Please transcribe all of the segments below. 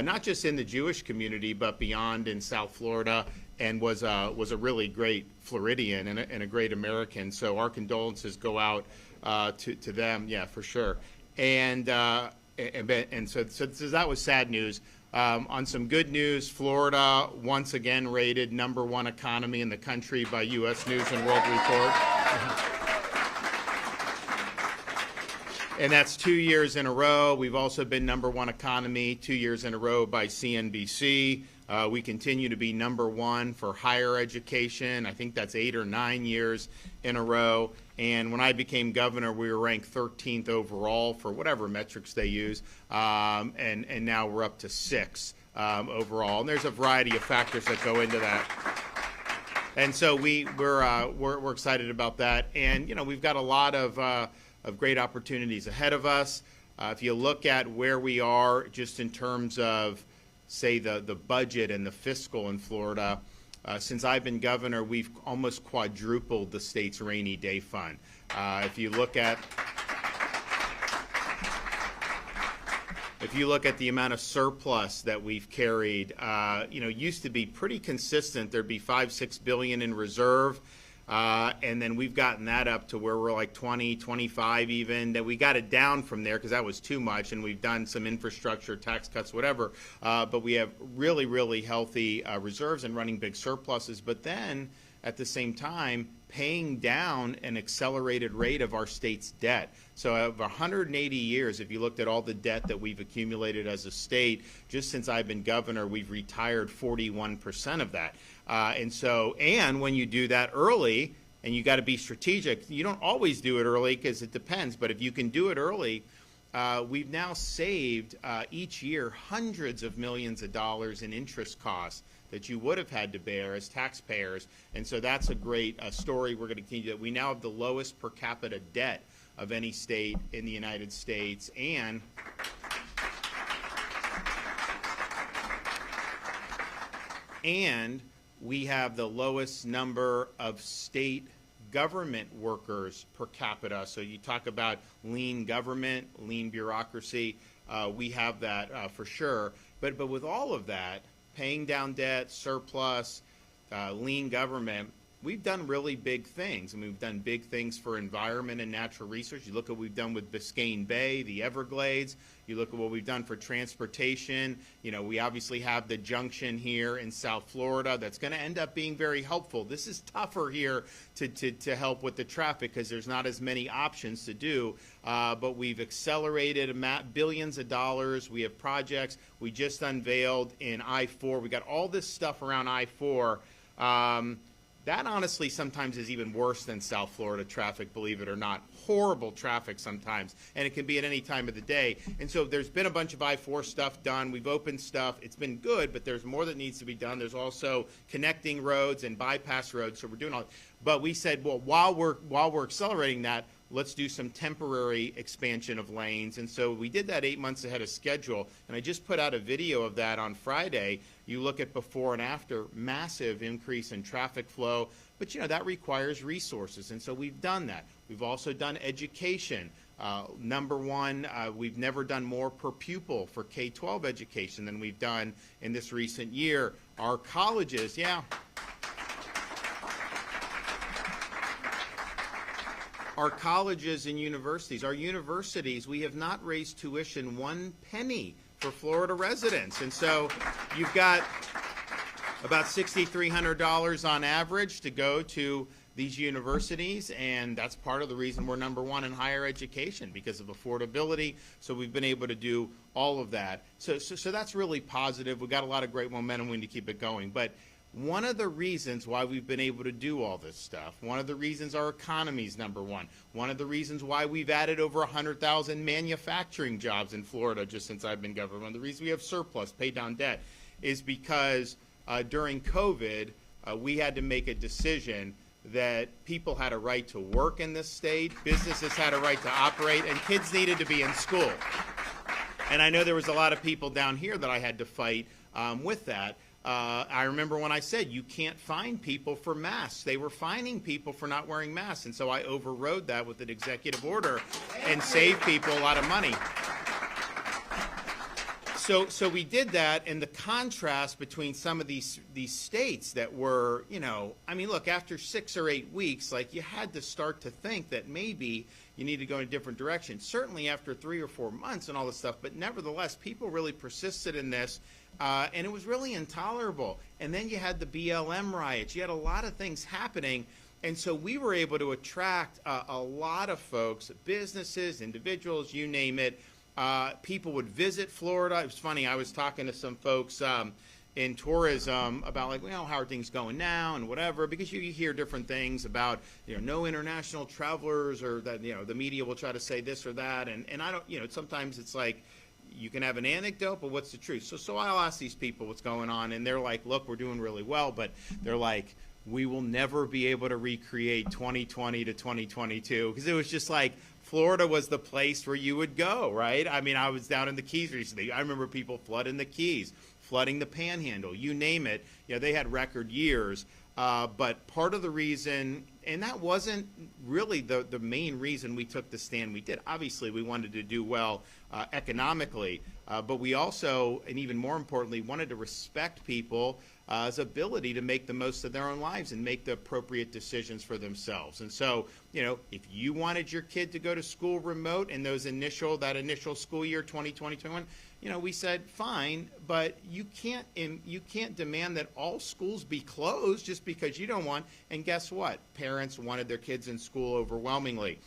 not just in the Jewish community, but beyond in South Florida, and was a really great Floridian and a great American. So our condolences go out to them, yeah, for sure. And so that was sad news. On some good news, Florida once again rated #1 economy in the country by U.S. News and World Report. And that's 2 years in a row. We've also been #1 economy 2 years in a row by CNBC. We continue to be #1 for higher education. I think that's 8 or 9 years in a row. And when I became governor, we were ranked 13th overall for whatever metrics they use. And now we're up to 6 overall. And there's a variety of factors that go into that. And so we're excited about that. And, you know, we've got a lot of great opportunities ahead of us. If you look at where we are just in terms of, say, the budget and the fiscal in Florida, since I've been governor, we've almost quadrupled the state's rainy day fund. If you look at the amount of surplus that we've carried, used to be pretty consistent. There'd be $5-6 billion in reserve. And then we've gotten that up to where we're like 20, 25 even. That we got it down from there because that was too much, and we've done some infrastructure, tax cuts, whatever. But we have really, really healthy reserves and running big surpluses. But then, at the same time, paying down an accelerated rate of our state's debt. So of 180 years, if you looked at all the debt that we've accumulated as a state, just since I've been governor, we've retired 41% of that. And when you do that early, and you got to be strategic, you don't always do it early because it depends, but if you can do it early, we've now saved each year hundreds of millions of dollars in interest costs that you would have had to bear as taxpayers. And so that's a great story. We're going to continue that. We now have the lowest per capita debt of any state in the United States, and we have the lowest number of state government workers per capita. So you talk about lean government, lean bureaucracy, we have that for sure. But with all of that, paying down debt, surplus, lean government, we've done really big things. I mean, we've done big things for environment and natural resources. You look at what we've done with Biscayne Bay, the Everglades. You look at what we've done for transportation. You know, we obviously have the junction here in South Florida that's going to end up being very helpful. This is tougher here to help with the traffic because there's not as many options to do. But we've accelerated billions of dollars. We have projects. We just unveiled in I-4. We got all this stuff around I-4. That honestly sometimes is even worse than South Florida traffic, believe it or not. Horrible traffic sometimes, and it can be at any time of the day. And so there's been a bunch of I-4 stuff done. We've opened stuff. It's been good, but there's more that needs to be done. There's also connecting roads and bypass roads, so we're doing all. But we said, well, while we're accelerating that, let's do some temporary expansion of lanes. And so we did that 8 months ahead of schedule. And I just put out a video of that on Friday. You look at before and after, massive increase in traffic flow. But, you know, that requires resources. And so we've done that. We've also done education. #1, we've never done more per pupil for K-12 education than we've done in this recent year. Our colleges, Our colleges and universities, we have not raised tuition 1 penny for Florida residents. And so you've got about $6,300 on average to go to these universities, and that's part of the reason we're #1 in higher education, because of affordability. So we've been able to do all of that. So that's really positive. We've got a lot of great momentum. We need to keep it going. But one of the reasons why we've been able to do all this stuff, one of the reasons our economy is #1, one of the reasons why we've added over 100,000 manufacturing jobs in Florida just since I've been governor, one of the reasons we have surplus, pay down debt, is because during COVID, we had to make a decision that people had a right to work in this state, businesses had a right to operate, and kids needed to be in school. And I know there was a lot of people down here that I had to fight with that. I remember when I said you can't fine people for masks. They were fining people for not wearing masks, and so I overrode that with an executive order and saved people a lot of money. So we did that, and the contrast between some of these states that were, I mean, look, after 6 or 8 weeks, like, you had to start to think that maybe you need to go in a different direction. Certainly after 3 or 4 months and all this stuff, but nevertheless, people really persisted in this, and it was really intolerable. And then you had the BLM riots. You had a lot of things happening. And so we were able to attract a lot of folks, businesses, individuals, you name it. People would visit Florida. It was funny, I was talking to some folks in tourism about, like, how are things going now and whatever, because you hear different things about, no international travelers, or that, the media will try to say this or that. And I don't, sometimes it's like, you can have an anecdote, but what's the truth? So I'll ask these people what's going on, and they're like, look, we're doing really well, but they're like, we will never be able to recreate 2020 to 2022, because it was just like, Florida was the place where you would go, right? I mean, I was down in the Keys recently. I remember people flooding the Keys, flooding the Panhandle, you name it. They had record years. But part of the reason, and that wasn't really the main reason we took the stand we did. Obviously, we wanted to do well economically, but we also, and even more importantly, wanted to respect people's ability to make the most of their own lives and make the appropriate decisions for themselves. And so, if you wanted your kid to go to school remote in that initial school year, 2020-21, we said fine, but you can't demand that all schools be closed just because you don't want. And guess what? Parents wanted their kids in school overwhelmingly.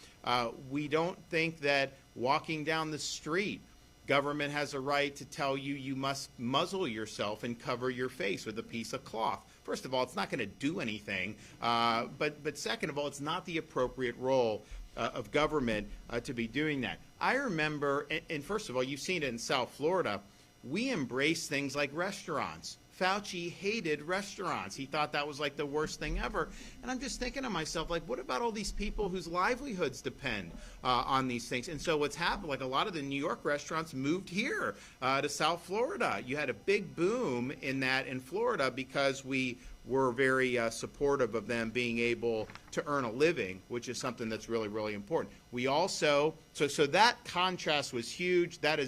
We don't think that walking down the street, government has a right to tell you you must muzzle yourself and cover your face with a piece of cloth. First of all, it's not going to do anything. But second of all, it's not the appropriate role of government to be doing that. I remember, and first of all, you've seen it in South Florida, we embrace things like restaurants. Fauci hated restaurants. He thought that was like the worst thing ever. And I'm just thinking to myself, like, what about all these people whose livelihoods depend on these things? And so what's happened, like, a lot of the New York restaurants moved here to South Florida. You had a big boom in that in Florida because we were very supportive of them being able to earn a living, which is something that's really, really important. We also, so that contrast was huge. That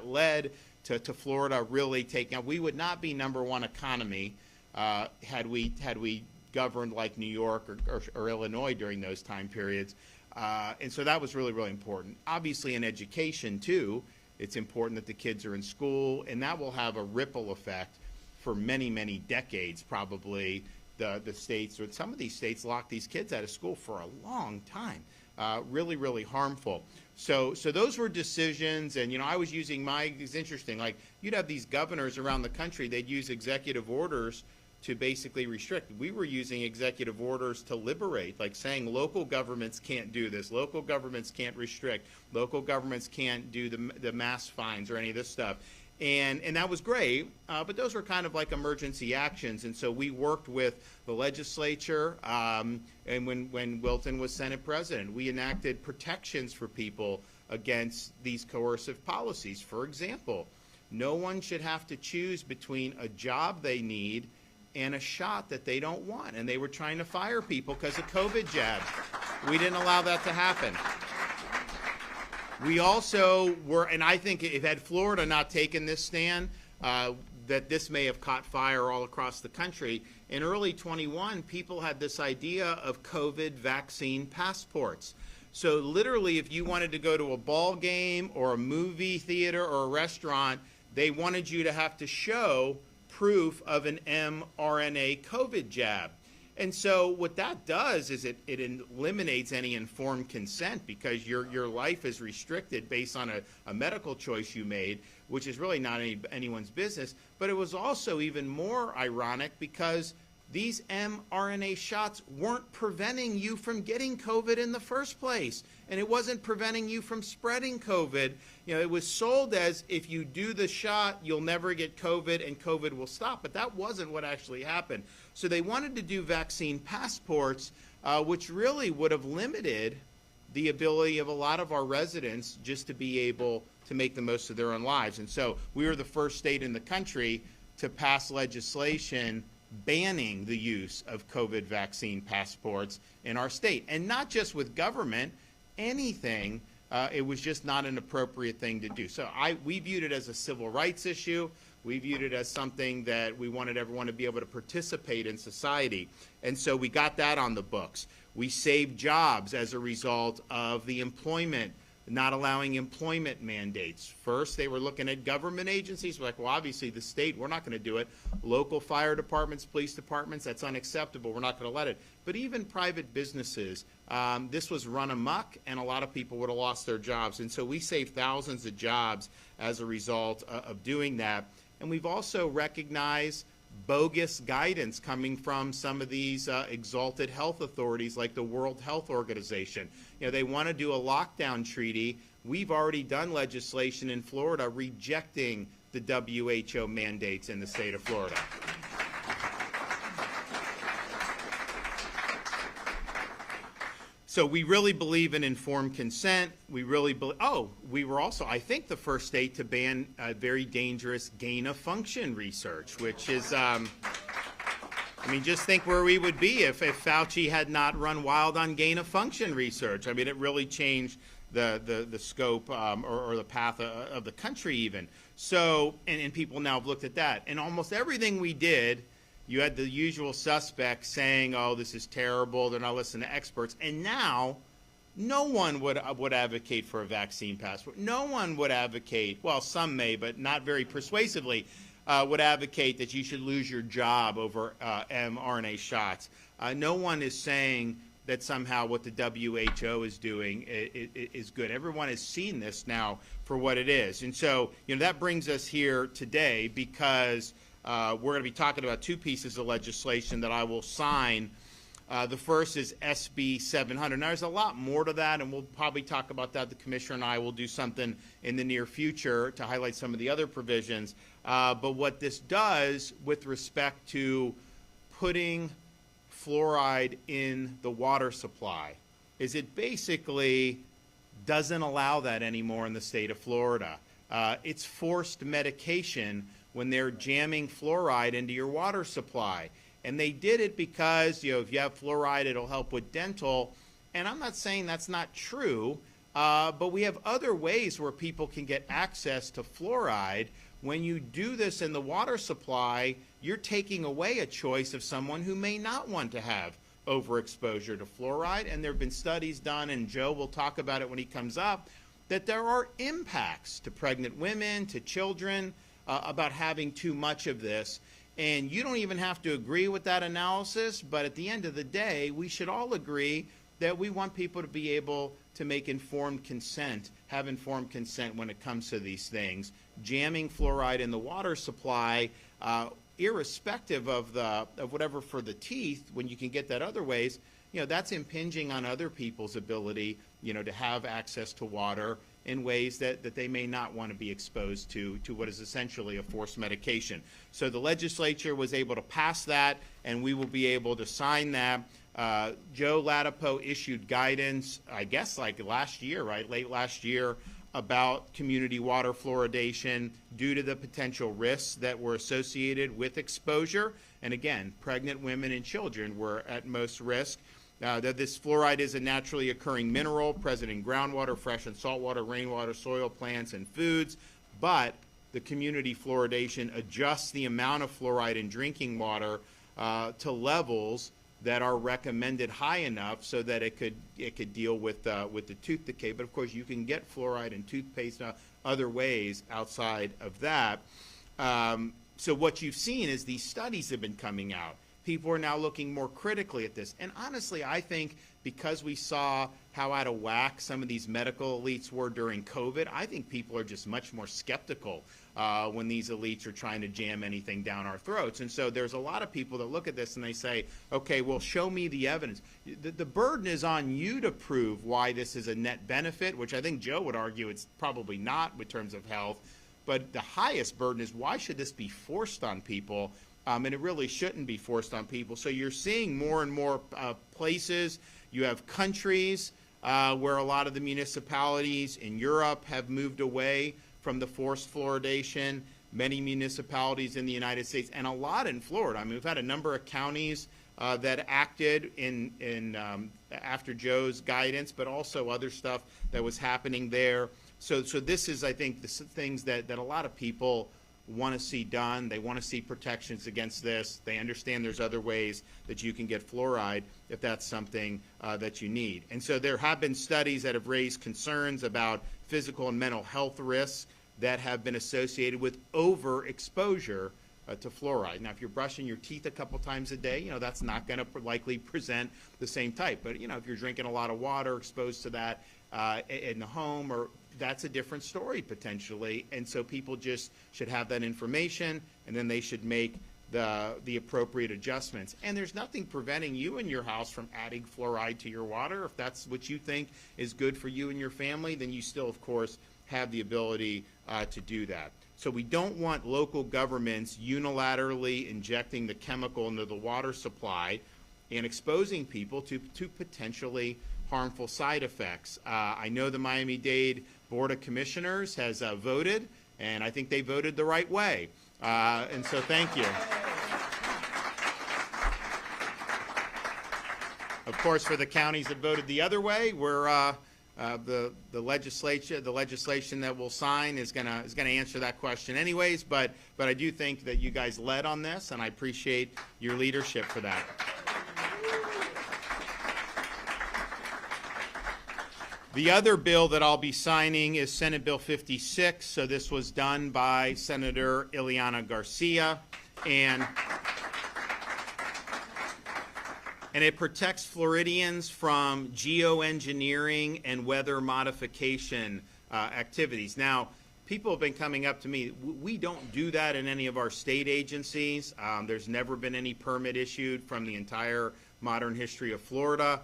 led to Florida really taking. We would not be #1 economy had we governed like New York or Illinois during those time periods, and so that was really, really important. Obviously, in education too, it's important that the kids are in school, and that will have a ripple effect for many, many decades. Probably the states, or some of these states, lock these kids out of school for a long time. Really, really harmful. So those were decisions, and I was using it's interesting, like, you'd have these governors around the country, they'd use executive orders to basically restrict. We were using executive orders to liberate, like saying local governments can't do this, local governments can't restrict, local governments can't do the mass fines or any of this stuff. And that was great, but those were kind of like emergency actions. And so we worked with the legislature, and when Wilton was Senate president, we enacted protections for people against these coercive policies. For example, no one should have to choose between a job they need and a shot that they don't want. And they were trying to fire people because of COVID jabs. We didn't allow that to happen. We also were, and I think if had Florida not taken this stand, that this may have caught fire all across the country. In early 21, people had this idea of COVID vaccine passports. So literally, if you wanted to go to a ball game or a movie theater or a restaurant, they wanted you to have to show proof of an mRNA COVID jab. And so what that does is it eliminates any informed consent, because your life is restricted based on a medical choice you made, which is really not anyone's business. But it was also even more ironic because these mRNA shots weren't preventing you from getting COVID in the first place. And it wasn't preventing you from spreading COVID. It was sold as if you do the shot, you'll never get COVID and COVID will stop. But that wasn't what actually happened. So they wanted to do vaccine passports, which really would have limited the ability of a lot of our residents just to be able to make the most of their own lives. And so we were the first state in the country to pass legislation banning the use of COVID vaccine passports in our state. And not just with government, anything It was just not an appropriate thing to do. So we viewed it as a civil rights issue. We viewed it as something that we wanted everyone to be able to participate in society. And so we got that on the books. We saved jobs as a result of the employment, not allowing employment mandates. First, they were looking at government agencies. We're like, well, obviously the state, we're not going to do it. Local fire departments, police departments, that's unacceptable. We're not going to let it. But even private businesses, this was run amok, and a lot of people would have lost their jobs. And so we saved thousands of jobs as a result of doing that. And we've also recognized bogus guidance coming from some of these exalted health authorities like the World Health Organization. You know, they want to do a lockdown treaty. We've already done legislation in Florida rejecting the WHO mandates in the state of Florida. So we really believe in informed consent. We really believe, we were also, I think, the first state to ban very dangerous gain-of-function research, which is, I mean, just think where we would be if Fauci had not run wild on gain-of-function research. I mean, it really changed the scope or the path of the country even. So, and people now have looked at that. And almost everything we did, you had the usual suspects saying, oh, this is terrible, they're not listening to experts. And now, no one would advocate for a vaccine passport. No one would advocate, well, some may, but not very persuasively, would advocate that you should lose your job over mRNA shots. No one is saying that somehow what the WHO is doing is good. Everyone has seen this now for what it is. And so, you know, that brings us here today because we're going to be talking about two pieces of legislation that I will sign. The first is SB 700. Now, there's a lot more to that, and we'll probably talk about that. The Commissioner and I will do something in the near future to highlight some of the other provisions. But what this does with respect to putting fluoride in the water supply is it basically doesn't allow that anymore in the state of Florida. It's forced medication when they're jamming fluoride into your water supply. And they did it because, you know, if you have fluoride, it'll help with dental. And I'm not saying that's not true, but we have other ways where people can get access to fluoride. When you do this in the water supply, you're taking away a choice of someone who may not want to have overexposure to fluoride. And there have been studies done, and Joe will talk about it when he comes up, that there are impacts to pregnant women, to children, about having too much of this. And you don't even have to agree with that analysis, but at the end of the day, we should all agree that we want people to be able to make informed consent, have informed consent when it comes to these things. Jamming fluoride in the water supply, irrespective of whatever for the teeth, when you can get that other ways, you know, that's impinging on other people's ability, you know, to have access to water in ways that they may not want to be exposed to what is essentially a forced medication. So the legislature was able to pass that, and we will be able to sign that. Joe Ladapo issued guidance, I guess like last year, right, late last year, about community water fluoridation due to the potential risks that were associated with exposure. And again, pregnant women and children were at most risk. That this fluoride is a naturally occurring mineral present in groundwater, fresh and saltwater, rainwater, soil, plants, and foods, but the community fluoridation adjusts the amount of fluoride in drinking water to levels that are recommended high enough so that it could deal with the tooth decay. But of course, you can get fluoride in toothpaste other ways outside of that. So what you've seen is these studies have been coming out. People are now looking more critically at this. And honestly, I think because we saw how out of whack some of these medical elites were during COVID, I think people are just much more skeptical when these elites are trying to jam anything down our throats. And so there's a lot of people that look at this and they say, okay, well, show me the evidence. The burden is on you to prove why this is a net benefit, which I think Joe would argue it's probably not in terms of health. But the highest burden is why should this be forced on people? And it really shouldn't be forced on people. So you're seeing more and more places. You have countries where a lot of the municipalities in Europe have moved away from the forced fluoridation. Many municipalities in the United States, and a lot in Florida. I mean, we've had a number of counties that acted after Joe's guidance, but also other stuff that was happening there. So this is, I think, the things that a lot of people want to see done. They want to see protections against this. They understand there's other ways that you can get fluoride if that's something that you need. And so there have been studies that have raised concerns about physical and mental health risks that have been associated with overexposure to fluoride. Now, if you're brushing your teeth a couple times a day, that's not going to likely present the same type. But, if you're drinking a lot of water, exposed to that in the home, or that's a different story potentially. And so people just should have that information, and then they should make the appropriate adjustments. And there's nothing preventing you and your house from adding fluoride to your water. If that's what you think is good for you and your family, then you still, of course, have the ability to do that. So we don't want local governments unilaterally injecting the chemical into the water supply and exposing people to potentially harmful side effects. I know the Miami-Dade Board of Commissioners has voted, and I think they voted the right way. And so thank you. Of course, for the counties that voted the other way, we're the legislation that we'll sign is gonna answer that question anyways. But I do think that you guys led on this, and I appreciate your leadership for that. The other bill that I'll be signing is Senate Bill 56. So this was done by Senator Ileana Garcia, and it protects Floridians from geoengineering and weather modification activities. Now, people have been coming up to me. We don't do that in any of our state agencies. There's never been any permit issued from the entire modern history of Florida.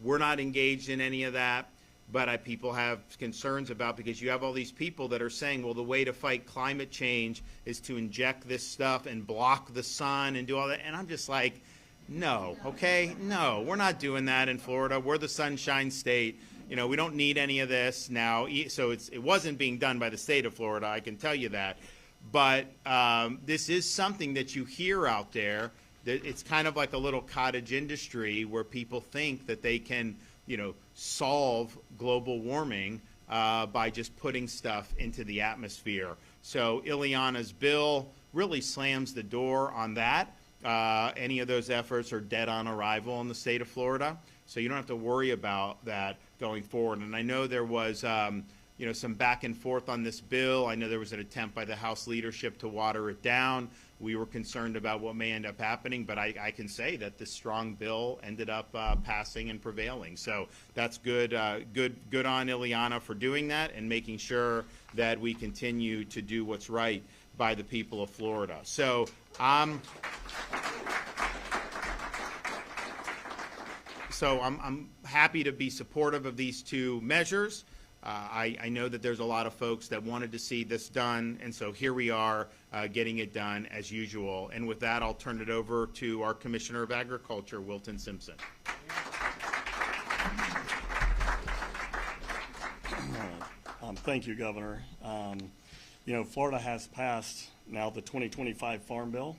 We're not engaged in any of that, but people have concerns about, because you have all these people that are saying, well, the way to fight climate change is to inject this stuff and block the sun and do all that. And I'm just like, no, okay? No, we're not doing that in Florida. We're the Sunshine State. We don't need any of this now. So it wasn't being done by the state of Florida, I can tell you that. But this is something that you hear out there. It's kind of like a little cottage industry where people think that they can, solve global warming by just putting stuff into the atmosphere. So Ileana's bill really slams the door on that. Any of those efforts are dead on arrival in the state of Florida, so you don't have to worry about that going forward. And I know there was, some back and forth on this bill. I know there was an attempt by the House leadership to water it down. We were concerned about what may end up happening, but I can say that this strong bill ended up passing and prevailing. So that's good. Good on Ileana for doing that and making sure that we continue to do what's right by the people of Florida. So I'm happy to be supportive of these two measures. I know that there's a lot of folks that wanted to see this done, and so here we are getting it done as usual. And with that, I'll turn it over to our Commissioner of Agriculture, Wilton Simpson. Thank you, Governor. Florida has passed now the 2025 Farm Bill.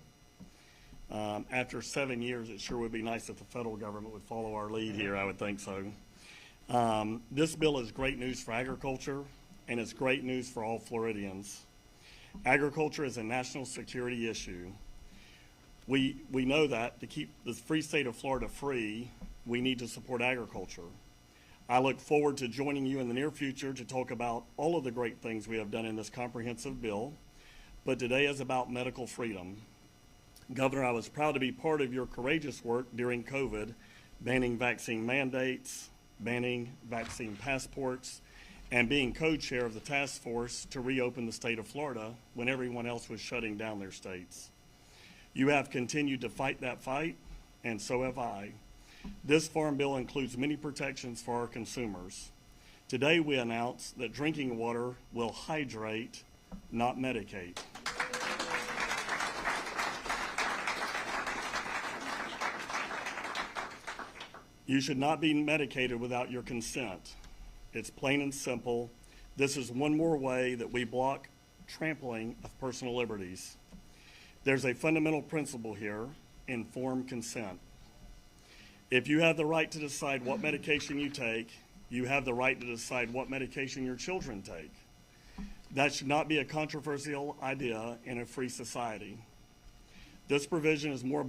After 7 years, it sure would be nice if the federal government would follow our lead here. I would think so. This bill is great news for agriculture, and it's great news for all Floridians. Agriculture is a national security issue. We know that to keep the free state of Florida free, we need to support agriculture. I look forward to joining you in the near future to talk about all of the great things we have done in this comprehensive bill, but today is about medical freedom. Governor, I was proud to be part of your courageous work during COVID, banning vaccine mandates, banning vaccine passports, and being co-chair of the task force to reopen the state of Florida when everyone else was shutting down their states. You have continued to fight that fight, and so have I. This Farm Bill includes many protections for our consumers. Today we announce that drinking water will hydrate, not medicate. You should not be medicated without your consent. It's plain and simple. This is one more way that we block trampling of personal liberties. There's a fundamental principle here, informed consent. If you have the right to decide what medication you take, you have the right to decide what medication your children take. That should not be a controversial idea in a free society. This provision is more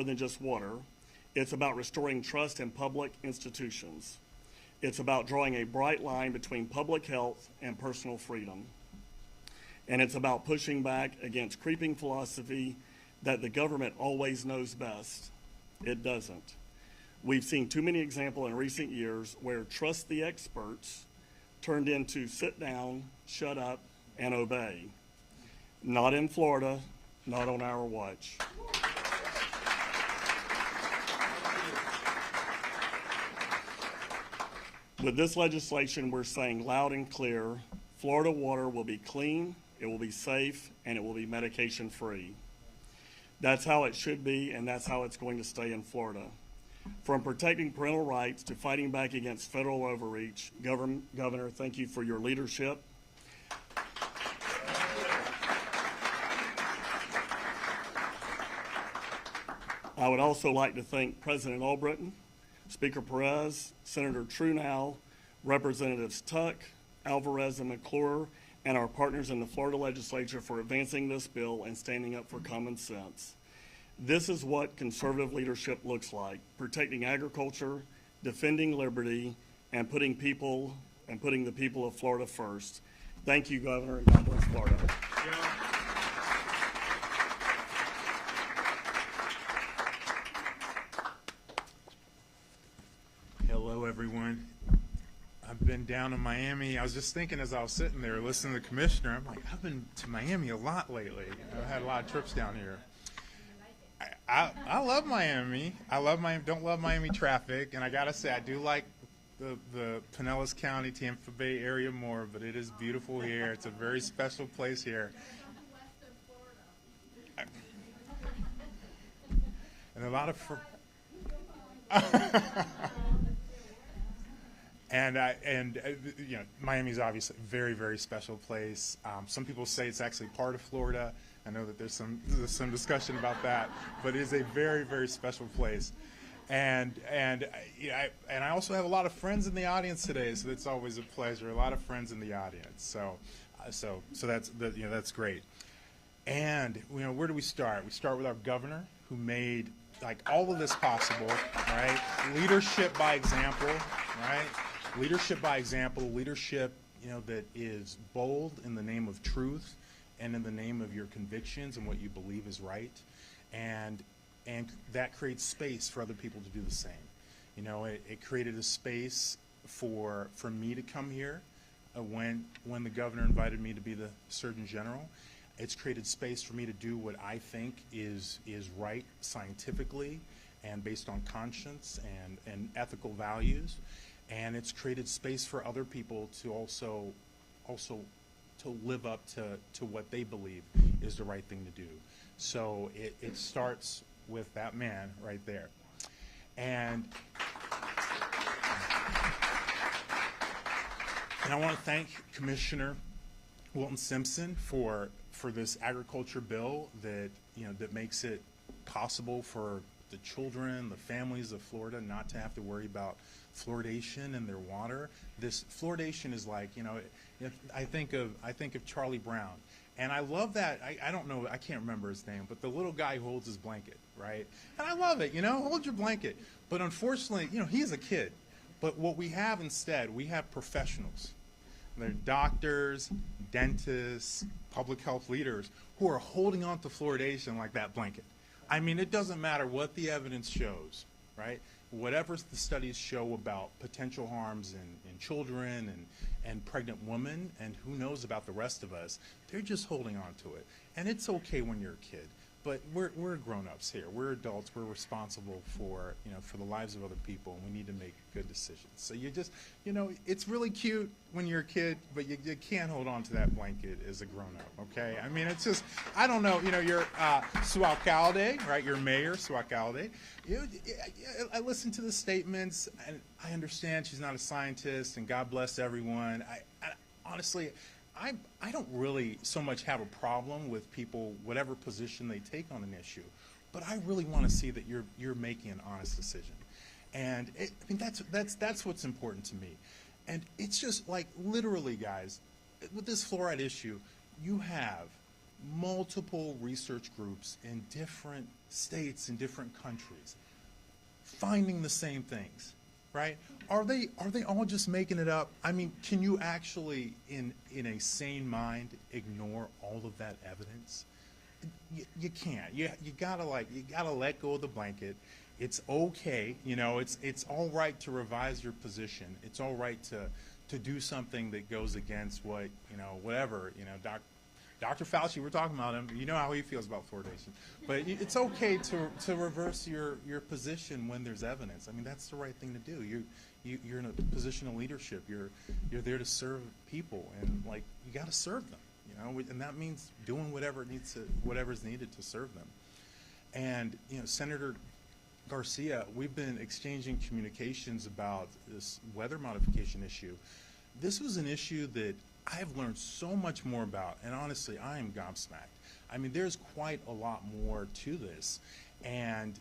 than just water. It's about restoring trust in public institutions. It's about drawing a bright line between public health and personal freedom. And it's about pushing back against creeping philosophy that the government always knows best. It doesn't. We've seen too many examples in recent years where trust the experts turned into sit down, shut up, and obey. Not in Florida, not on our watch. With this legislation, we're saying loud and clear, Florida water will be clean, it will be safe, and it will be medication-free. That's how it should be, and that's how it's going to stay in Florida. From protecting parental rights to fighting back against federal overreach, Governor, thank you for your leadership. I would also like to thank President Albritton, Speaker Perez, Senator Truenow, Representatives Tuck, Alvarez, and McClure, and our partners in the Florida legislature for advancing this bill and standing up for common sense. This is what conservative leadership looks like: protecting agriculture, defending liberty, and putting the people of Florida first. Thank you, Governor, and God bless Florida. Hello, everyone. I've been down in Miami. I was just thinking as I was sitting there listening to the commissioner, I'm like, I've been to Miami a lot lately. I've had a lot of trips down here. I love Miami. Don't love Miami traffic, and I gotta say I do like the Pinellas County, Tampa Bay area more, but it is beautiful here. It's a very special place here. And a lot of you know, Miami's obviously a very, very special place. Some people say it's actually part of Florida. I know that there's some discussion about that, but it is a very, very special place. And I also have a lot of friends in the audience today, so it's always a pleasure. A lot of friends in the audience, so that's great. And where do we start? We start with our governor, who made all of this possible, right? Leadership by example, right? Leadership by example, leadership, that is bold in the name of truth and in the name of your convictions and what you believe is right. And that creates space for other people to do the same. It created a space for me to come here when the governor invited me to be the Surgeon General. It's created space for me to do what I think is right scientifically and based on conscience and ethical values. And it's created space for other people to also to live up to what they believe is the right thing to do. So it starts with that man right there. And I want to thank Commissioner Wilton Simpson for this agriculture bill that makes it possible for the children, the families of Florida not to have to worry about fluoridation in their water. This fluoridation is I think of Charlie Brown, and I love that. I don't know, I can't remember his name, but the little guy who holds his blanket, right? And I love it, hold your blanket. But unfortunately, he's a kid. But what we have instead, we have professionals. They're doctors, dentists, public health leaders who are holding on to fluoridation like that blanket. I mean, it doesn't matter what the evidence shows, right? Whatever the studies show about potential harms in children and pregnant women, and who knows about the rest of us, they're just holding on to it. And it's okay when you're a kid, but we're grown-ups here. We're adults. We're responsible for the lives of other people, and we need to make good decisions. So you just, it's really cute when you're a kid, but you can't hold on to that blanket as a grown-up, okay? I mean, it's just, I don't know, you're Sue Alcalde, right? You're Mayor Sue Alcalde. I listen to the statements, and I understand she's not a scientist, and God bless everyone. I honestly, I don't really so much have a problem with people, whatever position they take on an issue, but I really want to see that you're making an honest decision. And I mean, that's what's important to me. And it's just like, literally, guys, with this fluoride issue, you have multiple research groups in different states and different countries finding the same things, right? Are they all just making it up? I mean, can you actually, in a sane mind, ignore all of that evidence? You can't. You gotta let go of the blanket. It's okay, you know. It's all right to revise your position. It's all right to do something that goes against what, you know, whatever, you know, Dr. Fauci, we're talking about him. You know how he feels about fluoridation. But it's okay to reverse your position when there's evidence. I mean, that's the right thing to do. You're in a position of leadership. You're there to serve people, and like, you got to serve them, you know. And that means doing whatever's needed to serve them. And you know, Senator Garcia, we've been exchanging communications about this weather modification issue. This was an issue that I've learned so much more about, and honestly, I am gobsmacked. I mean, there's quite a lot more to this, and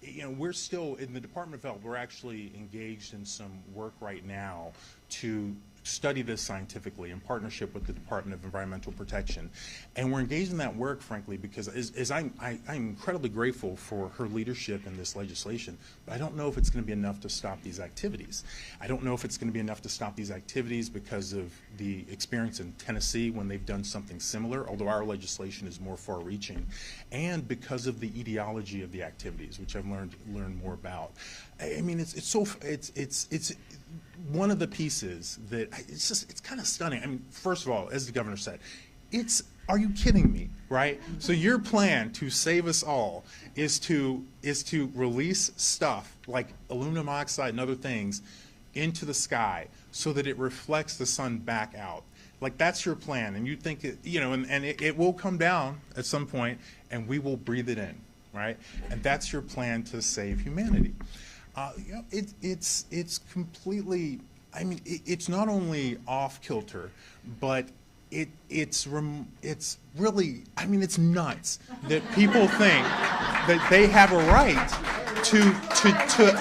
you know, we're still in the Department of Health. We're actually engaged in some work right now to study this scientifically in partnership with the Department of Environmental Protection. And we're engaged in that work, frankly, because I'm incredibly grateful for her leadership in this legislation, but I don't know if it's going to be enough to stop these activities. I don't know if it's going to be enough to stop these activities because of the experience in Tennessee when they've done something similar, although our legislation is more far-reaching, and because of the etiology of the activities, which I've learned more about. I mean, it's one of the pieces that it's kind of stunning. I mean, first of all, as the governor said, are you kidding me, right? So your plan to save us all is to release stuff like aluminum oxide and other things into the sky so that it reflects the sun back out. Like, that's your plan, and you think it will come down at some point, and we will breathe it in, right? And that's your plan to save humanity. You know, it's completely. I mean, it's not only off kilter, but it's really. I mean, it's nuts that people think that they have a right to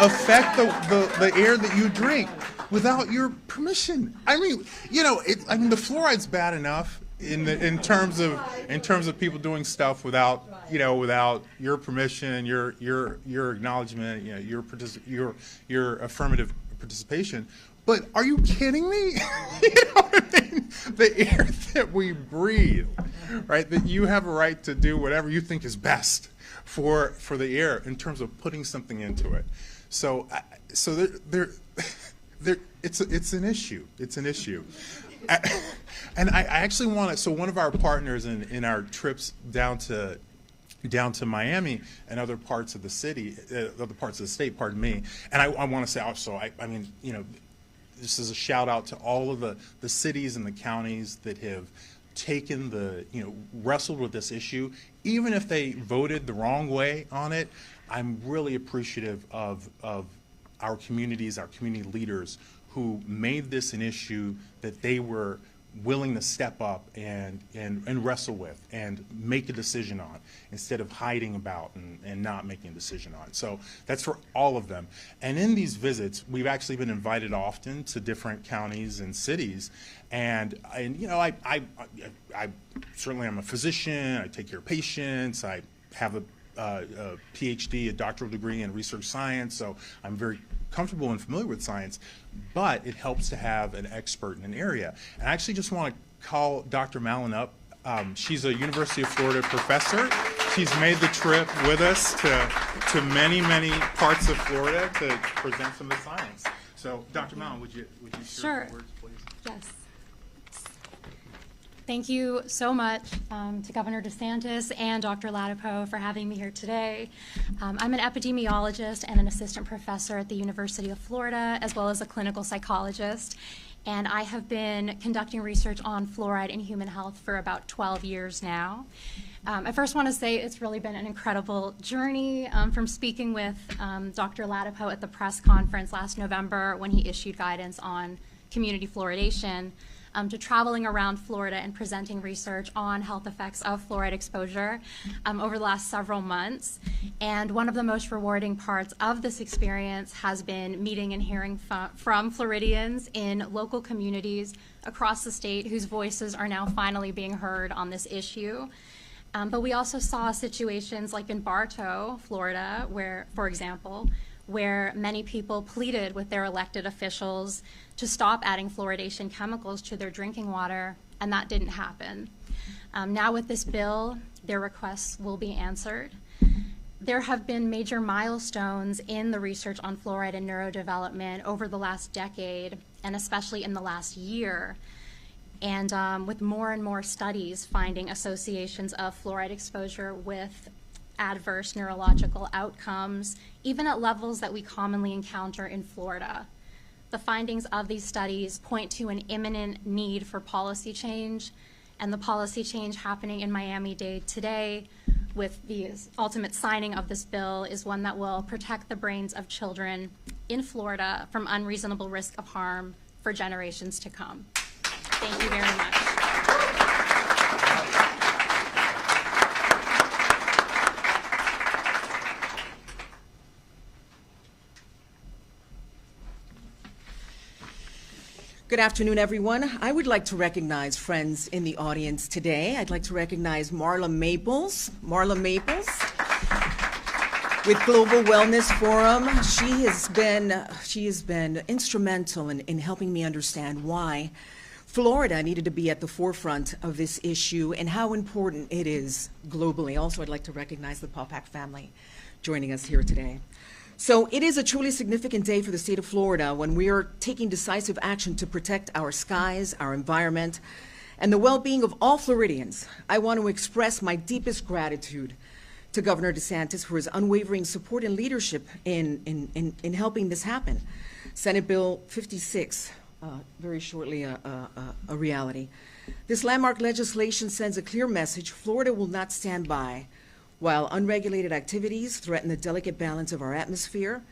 affect the air that you drink without your permission. I mean, you know, I mean, the fluoride's bad enough in terms of people doing stuff without your permission, your acknowledgement, you know, your affirmative participation. But are you kidding me? You know what I mean? The air that we breathe, right? That you have a right to do whatever you think is best for the air in terms of putting something into it. So it's an issue. It's an issue. And I actually want to. So one of our partners in our trips down to Miami and other parts of the city, other parts of the state, pardon me. And I want to say also, I mean, you know, this is a shout out to all of the cities and the counties that have taken wrestled with this issue. Even if they voted the wrong way on it, I'm really appreciative of our communities, our community leaders who made this an issue that they were willing to step up and wrestle with and make a decision on instead of hiding about and not making a decision on. So that's for all of them. And in these visits, we've actually been invited often to different counties and cities. And you know, I certainly am a physician. I take care of patients. I have a PhD, a doctoral degree in research science, so I'm very comfortable and familiar with science, but it helps to have an expert in an area. And I actually just want to call Dr. Mallon up. She's a University of Florida professor. She's made the trip with us to many, many parts of Florida to present some of the science. So, Dr. Mallon, would you share some words, please? Yes. Thank you so much to Governor DeSantis and Dr. Ladapo for having me here today. I'm an epidemiologist and an assistant professor at the University of Florida, as well as a clinical psychologist. And I have been conducting research on fluoride in human health for about 12 years now. I first want to say it's really been an incredible journey from speaking with Dr. Ladapo at the press conference last November when he issued guidance on community fluoridation. to traveling around Florida and presenting research on health effects of fluoride exposure over the last several months. And one of the most rewarding parts of this experience has been meeting and hearing from Floridians in local communities across the state whose voices are now finally being heard on this issue. But we also saw situations like in Bartow, Florida, where, for example, where many people pleaded with their elected officials to stop adding fluoridation chemicals to their drinking water, and that didn't happen. Now with this bill, their requests will be answered. There have been major milestones in the research on fluoride and neurodevelopment over the last decade, and especially in the last year. And with more and more studies finding associations of fluoride exposure with adverse neurological outcomes, even at levels that we commonly encounter in Florida. The findings of these studies point to an imminent need for policy change, and the policy change happening in Miami-Dade today with the ultimate signing of this bill is one that will protect the brains of children in Florida from unreasonable risk of harm for generations to come. Thank you very much. Good afternoon, everyone. I would like to recognize friends in the audience today. I'd like to recognize Marla Maples. Marla Maples with Global Wellness Forum. She has been instrumental in helping me understand why Florida needed to be at the forefront of this issue and how important it is globally. Also, I'd like to recognize the Popak family joining us here today. So it is a truly significant day for the state of Florida when we are taking decisive action to protect our skies, our environment, and the well-being of all Floridians. I want to express my deepest gratitude to Governor DeSantis for his unwavering support and leadership in helping this happen. Senate Bill 56, very shortly a reality. This landmark legislation sends a clear message: Florida will not stand by while unregulated activities threaten the delicate balance of our atmosphere,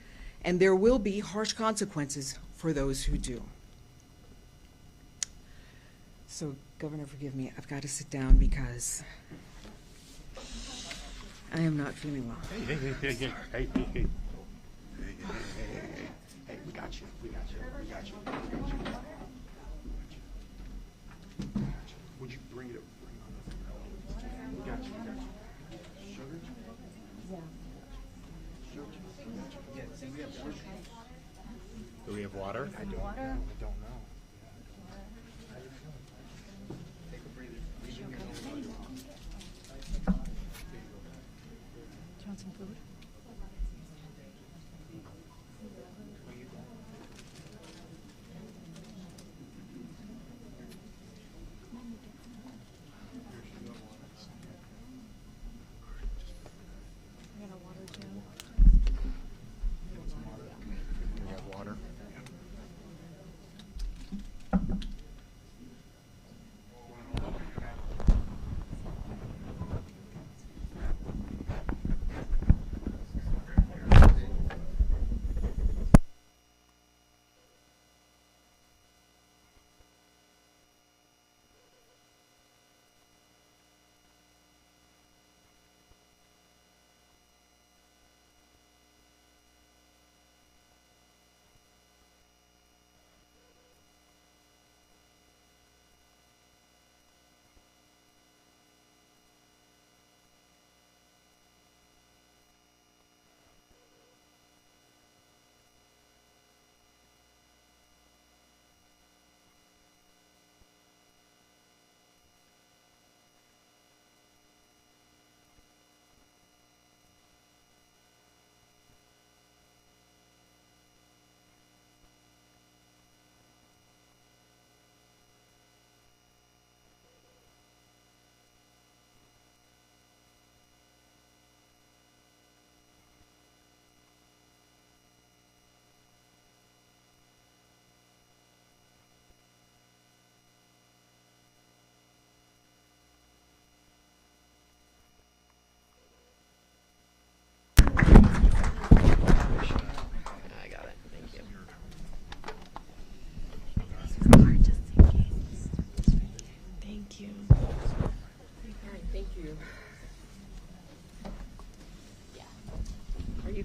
and there will be harsh consequences for those who do. So, Governor, forgive me, I've got to sit down because I am not feeling well. Hey, we got you. Would you bring it up? We got you. Do we have water? I don't know. Do you want some food?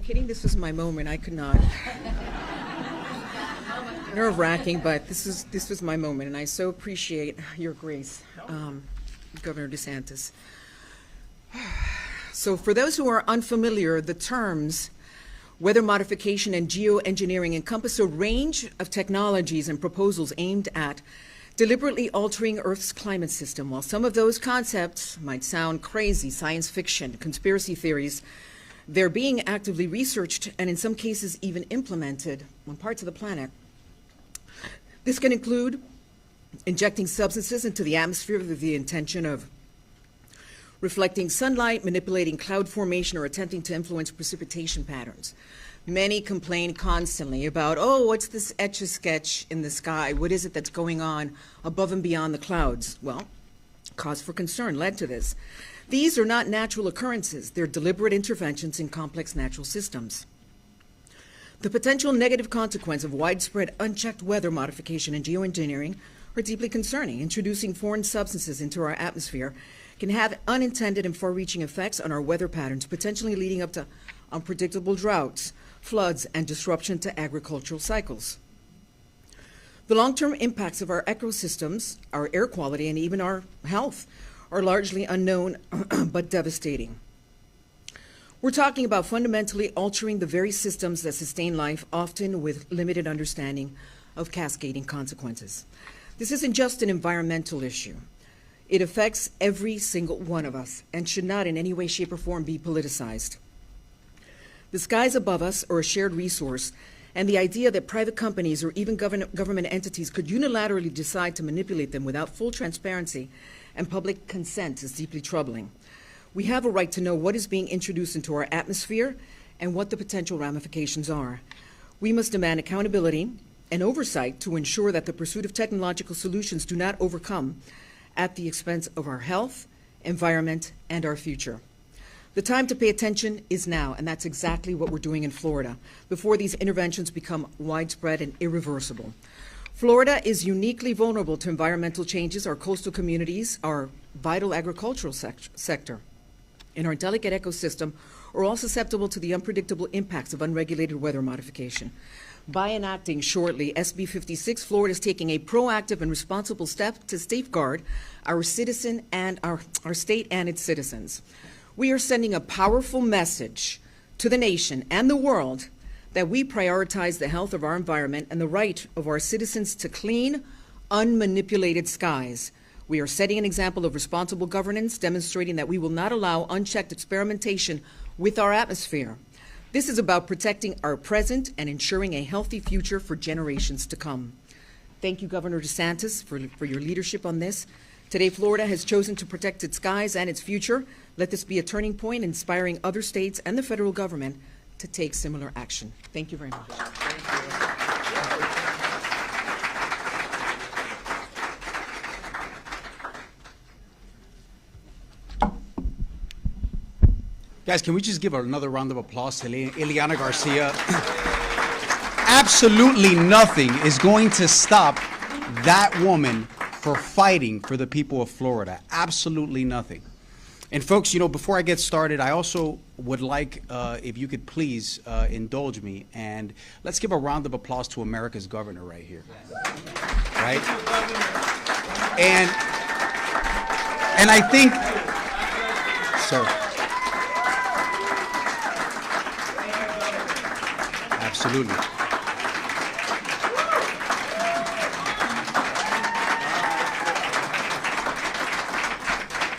kidding? This was my moment. I could not. Nerve-wracking, but this was my moment, and I so appreciate your grace, Governor DeSantis. So for those who are unfamiliar, the terms weather modification and geoengineering encompass a range of technologies and proposals aimed at deliberately altering Earth's climate system. While some of those concepts might sound crazy, science fiction, conspiracy theories, they're being actively researched and in some cases even implemented on parts of the planet. This can include injecting substances into the atmosphere with the intention of reflecting sunlight, manipulating cloud formation, or attempting to influence precipitation patterns. Many complain constantly about, oh, what's this etch-a-sketch in the sky? What is it that's going on above and beyond the clouds? Well, cause for concern led to this. These are not natural occurrences. They're deliberate interventions in complex natural systems. The potential negative consequence of widespread unchecked weather modification and geoengineering are deeply concerning. Introducing foreign substances into our atmosphere can have unintended and far-reaching effects on our weather patterns, potentially leading up to unpredictable droughts, floods, and disruption to agricultural cycles. The long-term impacts of our ecosystems, our air quality, and even our health are largely unknown but devastating. We're talking about fundamentally altering the very systems that sustain life, often with limited understanding of cascading consequences. This isn't just an environmental issue. It affects every single one of us and should not in any way, shape, or form be politicized. The skies above us are a shared resource, and the idea that private companies or even government entities could unilaterally decide to manipulate them without full transparency and public consent is deeply troubling. We have a right to know what is being introduced into our atmosphere and what the potential ramifications are. We must demand accountability and oversight to ensure that the pursuit of technological solutions do not overcome at the expense of our health, environment, and our future. The time to pay attention is now, and that's exactly what we're doing in Florida, before these interventions become widespread and irreversible. Florida is uniquely vulnerable to environmental changes. Our coastal communities, our vital agricultural sector, and our delicate ecosystem are all susceptible to the unpredictable impacts of unregulated weather modification. By enacting shortly SB 56, Florida is taking a proactive and responsible step to safeguard our citizen and our state and its citizens. We are sending a powerful message to the nation and the world that we prioritize the health of our environment and the right of our citizens to clean, unmanipulated skies. We are setting an example of responsible governance, demonstrating that we will not allow unchecked experimentation with our atmosphere. This is about protecting our present and ensuring a healthy future for generations to come. Thank you, Governor DeSantis, for your leadership on this. Today, Florida has chosen to protect its skies and its future. Let this be a turning point, inspiring other states and the federal government to take similar action. Thank you very much. Guys, can we just give another round of applause to Ileana Garcia? Absolutely nothing is going to stop that woman for fighting for the people of Florida. Absolutely nothing. And folks, you know, before I get started, I also would like, if you could please indulge me, and let's give a round of applause to America's governor right here. Right? And I think, sir. Absolutely.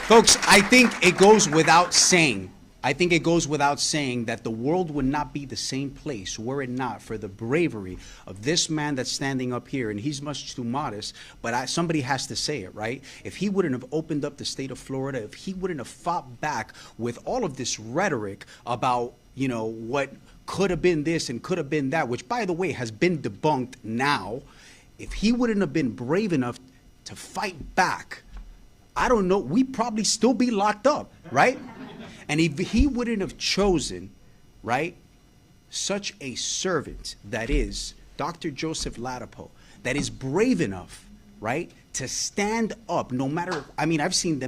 Folks, I think it goes without saying, that the world would not be the same place were it not for the bravery of this man that's standing up here, and he's much too modest, but somebody has to say it, right? If he wouldn't have opened up the state of Florida, if he wouldn't have fought back with all of this rhetoric about, you know, what could have been this and could have been that, which, by the way, has been debunked now, if he wouldn't have been brave enough to fight back, I don't know, we'd probably still be locked up, right? And if he wouldn't have chosen, right, such a servant that is Dr. Joseph Ladapo, that is brave enough, right, to stand up, no matter, I mean, I've seen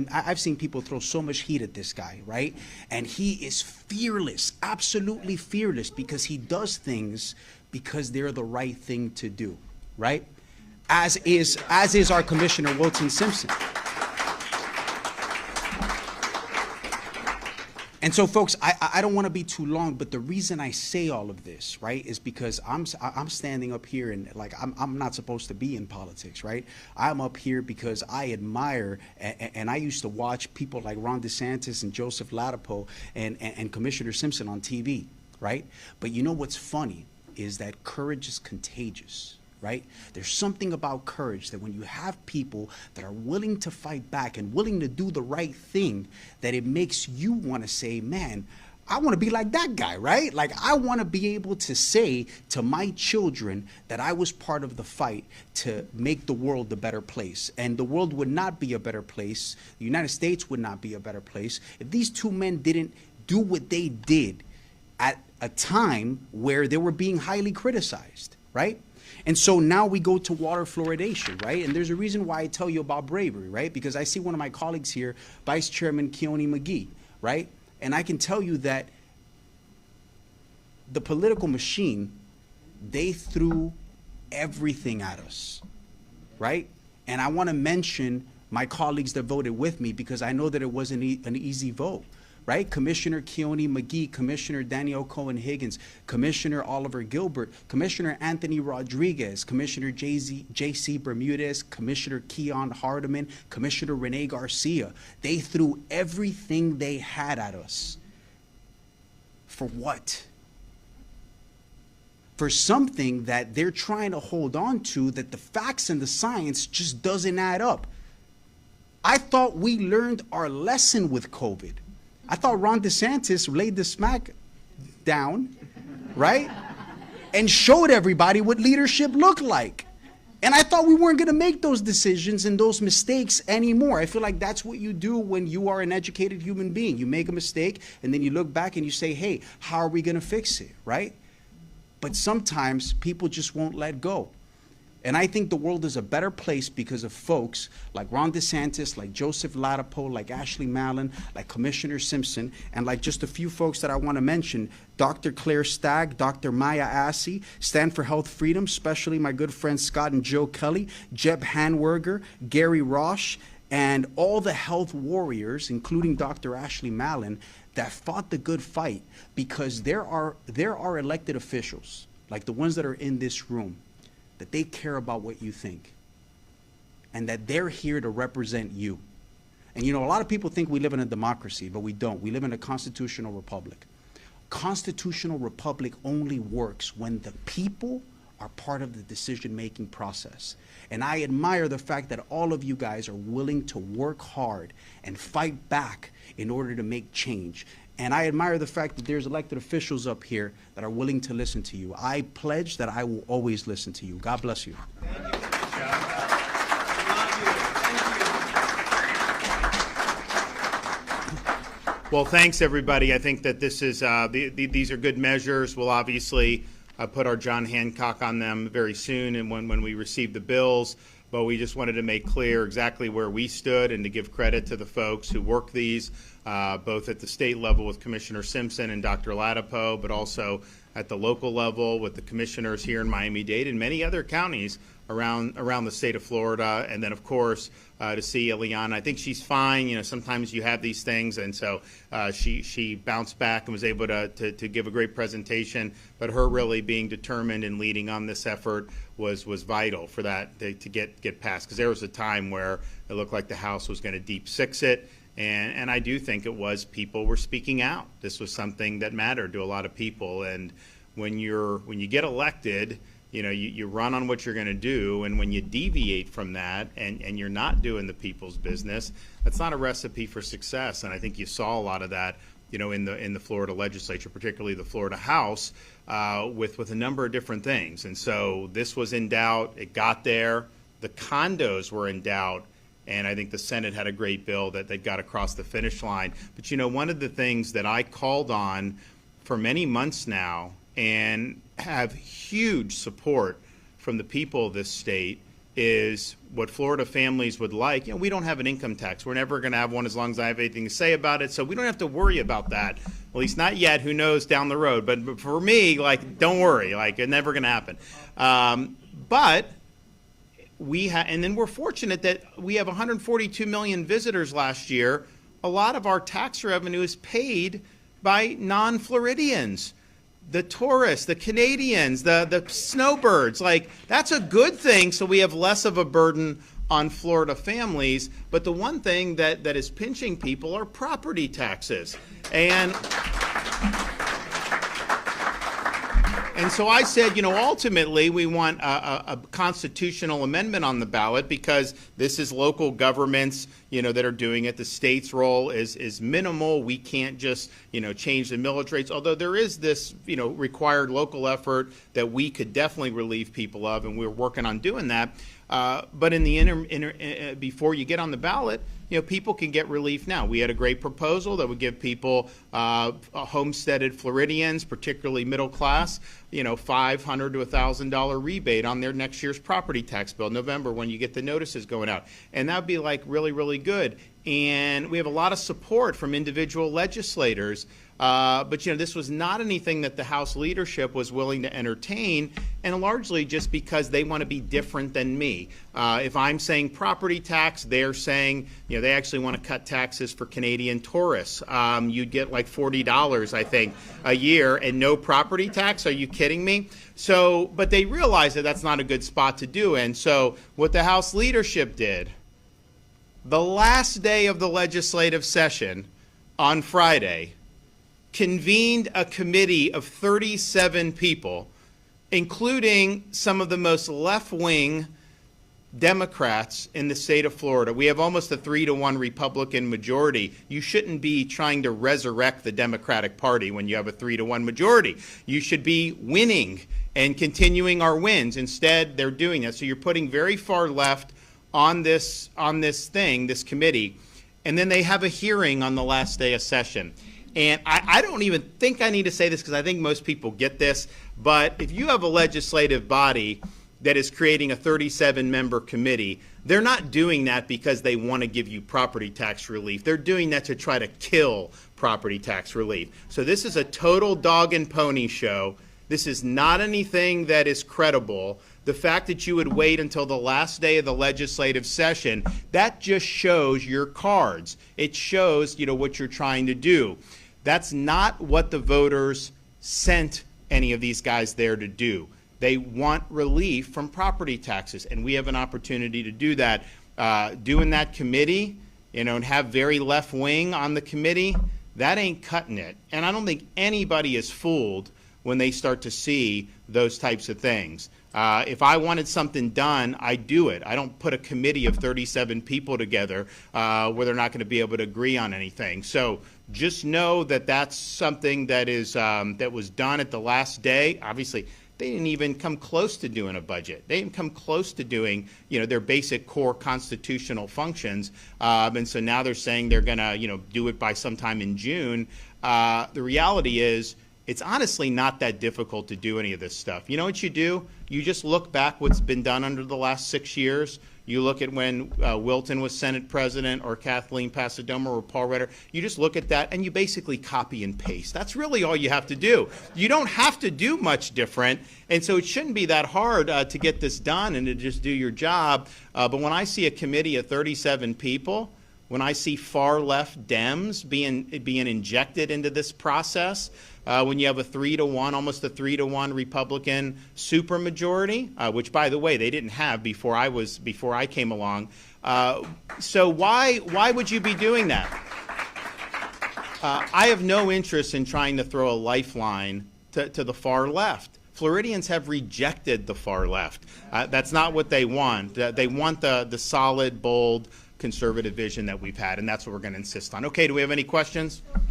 people throw so much heat at this guy, right? And he is fearless, absolutely fearless, because he does things because they're the right thing to do, right? As is our Commissioner Wilton Simpson. And so, folks, I don't want to be too long, but the reason I say all of this, right, is because I'm standing up here and, like, I'm not supposed to be in politics, right? I'm up here because I admire, and I used to watch people like Ron DeSantis and Joseph Ladapo and Commissioner Simpson on TV, right? But you know what's funny is that courage is contagious. Right? There's something about courage that when you have people that are willing to fight back and willing to do the right thing, that it makes you want to say, man, I want to be like that guy, right? Like, I want to be able to say to my children that I was part of the fight to make the world a better place. And the world would not be a better place. The United States would not be a better place if these two men didn't do what they did at a time where they were being highly criticized, right? And so now we go to water fluoridation, right? And there's a reason why I tell you about bravery, right? Because I see one of my colleagues here, Vice Chairman Keone McGee, right? And I can tell you that the political machine, they threw everything at us, right? And I want to mention my colleagues that voted with me because I know that it wasn't an easy vote. Right? Commissioner Keone McGee, Commissioner Danielle Cohen-Higgins, Commissioner Oliver Gilbert, Commissioner Anthony Rodriguez, Commissioner J.C. Bermudez, Commissioner Keon Hardeman, Commissioner Rene Garcia. They threw everything they had at us. For what? For something that they're trying to hold on to that the facts and the science just doesn't add up. I thought we learned our lesson with COVID. I thought Ron DeSantis laid the smack down, right? And showed everybody what leadership looked like. And I thought we weren't going to make those decisions and those mistakes anymore. I feel like that's what you do when you are an educated human being. You make a mistake, and then you look back and you say, hey, how are we going to fix it, right? But sometimes people just won't let go. And I think the world is a better place because of folks like Ron DeSantis, like Joseph Ladapo, like Ashley Mallon, like Commissioner Simpson, and like just a few folks that I want to mention, Dr. Claire Stagg, Dr. Maya Assey, Stand for Health Freedom, especially my good friends Scott and Joe Kelly, Jeb Hanwerger, Gary Roche, and all the health warriors, including Dr. Ashley Mallon, that fought the good fight, because there are elected officials, like the ones that are in this room, that they care about what you think and that they're here to represent you. And you know, a lot of people think we live in a democracy, but we don't. We live in a constitutional republic. Constitutional republic only works when the people are part of the decision-making process. And I admire the fact that all of you guys are willing to work hard and fight back in order to make change. And I admire the fact that there's elected officials up here that are willing to listen to you. I pledge that I will always listen to you. God bless you. Thank you. Well, thanks, everybody. I think that this is these are good measures. We'll obviously put our John Hancock on them very soon, and when we receive the bills. But we just wanted to make clear exactly where we stood and to give credit to the folks who work these, both at the state level with Commissioner Simpson and Dr. Ladapo, but also at the local level with the commissioners here in Miami-Dade and many other counties around the state of Florida. And then, of course, to see Eliana. I think she's fine. You know, sometimes you have these things, and so she bounced back and was able to give a great presentation. But her really being determined and leading on this effort was vital for that to get passed, because there was a time where it looked like the House was going to deep six it. And I do think it was people were speaking out. This was something that mattered to a lot of people. And when you get elected, you know, you run on what you're going to do, and when you deviate from that and you're not doing the people's business, that's not a recipe for success. And I think you saw a lot of that, you know, in the Florida legislature, particularly the Florida House, with a number of different things. And so this was in doubt. It got there. The condos were in doubt. And I think the Senate had a great bill that they got across the finish line. But, you know, one of the things that I called on for many months now and have huge support from the people of this state is what Florida families would like. We don't have an income tax. We're never going to have one as long as I have anything to say about it. So we don't have to worry about that. At least not yet. Who knows down the road? But for me, don't worry. It's never going to happen. But and then we're fortunate that we have 142 million visitors last year. A lot of our tax revenue is paid by non-Floridians. The tourists, the Canadians, the snowbirds, that's a good thing, so we have less of a burden on Florida families. But the one thing that is pinching people are property taxes. And so I said, ultimately we want a constitutional amendment on the ballot because this is local governments, that are doing it. The state's role is minimal. We can't just, change the millage rates, although there is this, required local effort that we could definitely relieve people of, and we're working on doing that. But in the before you get on the ballot, people can get relief now. We had a great proposal that would give people, homesteaded Floridians, particularly middle class, $500 to $1,000 rebate on their next year's property tax bill, November, when you get the notices going out. And that would be really, really good. And we have a lot of support from individual legislators. But this was not anything that the House leadership was willing to entertain, and largely just because they want to be different than me. If I'm saying property tax, they're saying, they actually want to cut taxes for Canadian tourists. You'd get $40, I think, a year and no property tax. Are you kidding me? So, but they realize that that's not a good spot to do. And so what the House leadership did, the last day of the legislative session on Friday, convened a committee of 37 people, including some of the most left-wing Democrats in the state of Florida. We have almost a 3-to-1 Republican majority. You shouldn't be trying to resurrect the Democratic Party when you have a 3-to-1 majority. You should be winning and continuing our wins. Instead, they're doing that. So you're putting very far left on this committee, and then they have a hearing on the last day of session. And I don't even think I need to say this because I think most people get this, but if you have a legislative body that is creating a 37-member committee, they're not doing that because they want to give you property tax relief. They're doing that to try to kill property tax relief. So this is a total dog and pony show. This is not anything that is credible. The fact that you would wait until the last day of the legislative session, that just shows your cards. It shows, what you're trying to do. That's not what the voters sent any of these guys there to do. They want relief from property taxes, and we have an opportunity to do that. Doing that committee, and have very left wing on the committee, that ain't cutting it. And I don't think anybody is fooled when they start to see those types of things. If I wanted something done, I do it. I don't put a committee of 37 people together where they're not going to be able to agree on anything. So just know that that's something that is that was done at the last day. Obviously, they didn't even come close to doing a budget. They didn't come close to doing, their basic core constitutional functions. And so now they're saying they're going to, do it by sometime in June. The reality is, it's honestly not that difficult to do any of this stuff. You know what you do? You just look back what's been done under the last 6 years. You look at when Wilton was Senate President, or Kathleen Pasadoma, or Paul Reder. You just look at that and you basically copy and paste. That's really all you have to do. You don't have to do much different, and so it shouldn't be that hard to get this done and to just do your job. But when I see a committee of 37 people, when I see far left Dems being injected into this process, when you have a 3-to-1, almost a 3-to-1 Republican supermajority, which, by the way, they didn't have before I came along. So why would you be doing that? I have no interest in trying to throw a lifeline to the far left. Floridians have rejected the far left. That's not what they want. They want the solid, bold, conservative vision that we've had, and that's what we're going to insist on. Okay, do we have any questions? Going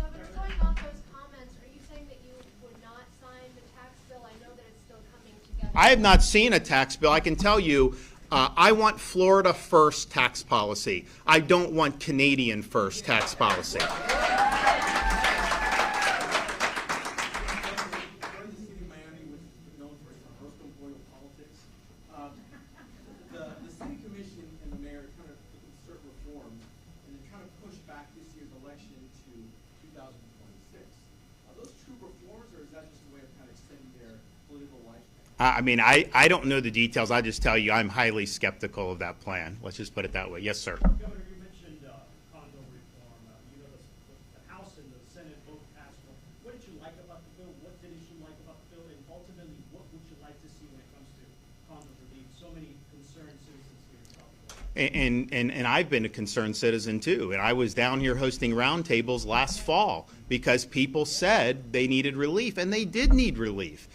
off those comments, are you saying that you would not sign the tax bill? I know that it's still coming together. I have not seen a tax bill. I can tell you, I want Florida first tax policy. I don't want Canadian first tax policy. The city I mean, I don't know the details. I just tell you I'm highly skeptical of that plan. Let's just put it that way. Yes, sir. Governor, you mentioned condo reform. You know, the House and the Senate both passed one. What did you like about the bill? What didn't you like about the bill? And ultimately, what would you like to see when it comes to condo relief? So many concerned citizens here in South Florida. And I've been a concerned citizen too. And I was down here hosting roundtables last fall because people said they needed relief, and they did need relief.